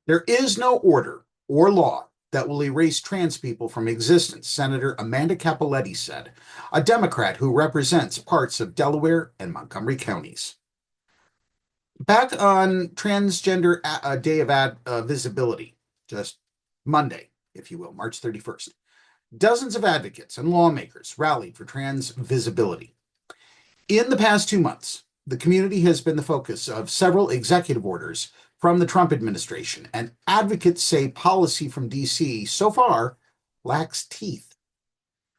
There is no order or law that will erase trans people from existence, Senator Amanda Cappelletti said, a Democrat who represents parts of Delaware and Montgomery counties. Back on Transgender Day of Visibility, just Monday, if you will, March 31st, dozens of advocates and lawmakers rallied for trans visibility. In the past 2 months, the community has been the focus of several executive orders from the Trump administration, and advocates say policy from D.C. so far lacks teeth.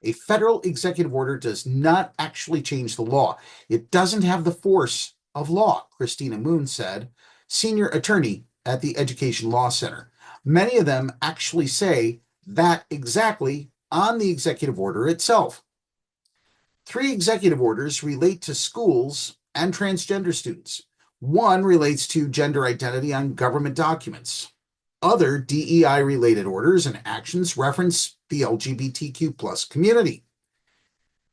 A federal executive order does not actually change the law. It doesn't have the force of law, Kristina Moon said, senior attorney at the Education Law Center. Many of them actually say that exactly on the executive order itself. 3 executive orders relate to schools and transgender students. One relates to gender identity on government documents. Other DEI-related orders and actions reference the LGBTQ plus community.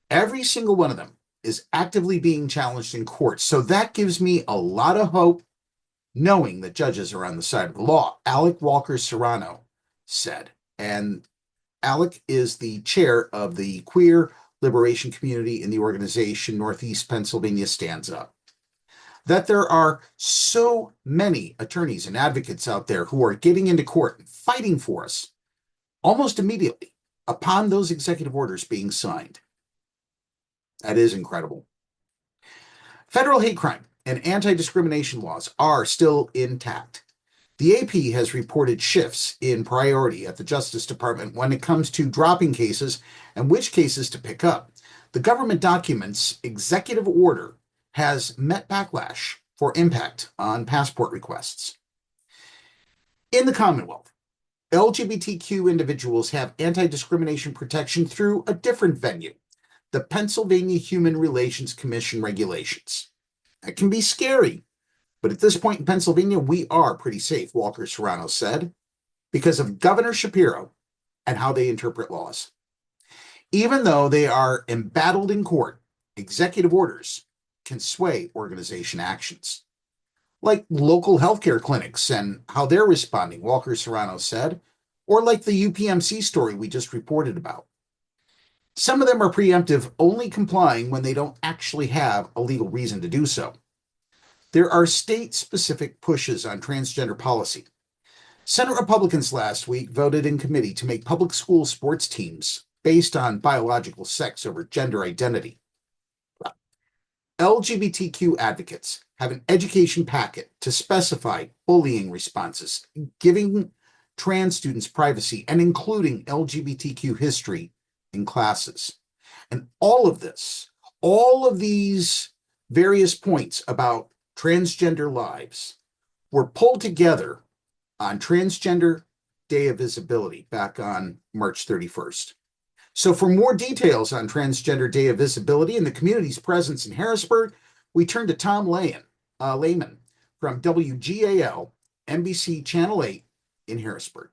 Every single one of them is actively being challenged in court, so that gives me a lot of hope, knowing that judges are on the side of the law, Alec Walker-Serrano said. And Alec is the chair of the queer liberation community in the organization Northeast Pennsylvania Stands Up. That there are so many attorneys and advocates out there who are getting into court and fighting for us almost immediately upon those executive orders being signed. That is incredible. Federal hate crime and anti-discrimination laws are still intact. The AP has reported shifts in priority at the Justice Department when it comes to dropping cases and which cases to pick up. The government document's executive order has met backlash for impact on passport requests. In the Commonwealth, LGBTQ individuals have anti-discrimination protection through a different venue, the Pennsylvania Human Relations Commission regulations. That can be scary, but at this point in Pennsylvania, we are pretty safe, Walker-Serrano said, because of Governor Shapiro and how they interpret laws. Even though they are embattled in court, executive orders can sway organization actions, like local healthcare clinics and how they're responding, Walker-Serrano said, or like the UPMC story we just reported about. Some of them are preemptive, only complying when they don't actually have a legal reason to do so. There are state-specific pushes on transgender policy. Senate Republicans last week voted in committee to make public school sports teams based on biological sex over gender identity. LGBTQ advocates have an education packet to specify bullying responses, giving trans students privacy and including LGBTQ history in classes. And all of these various points about transgender lives were pulled together on Transgender Day of Visibility back on March 31st. So for more details on Transgender Day of Visibility and the community's presence in Harrisburg, we turn to Tom Lehman from WGAL, NBC Channel 8 in Harrisburg.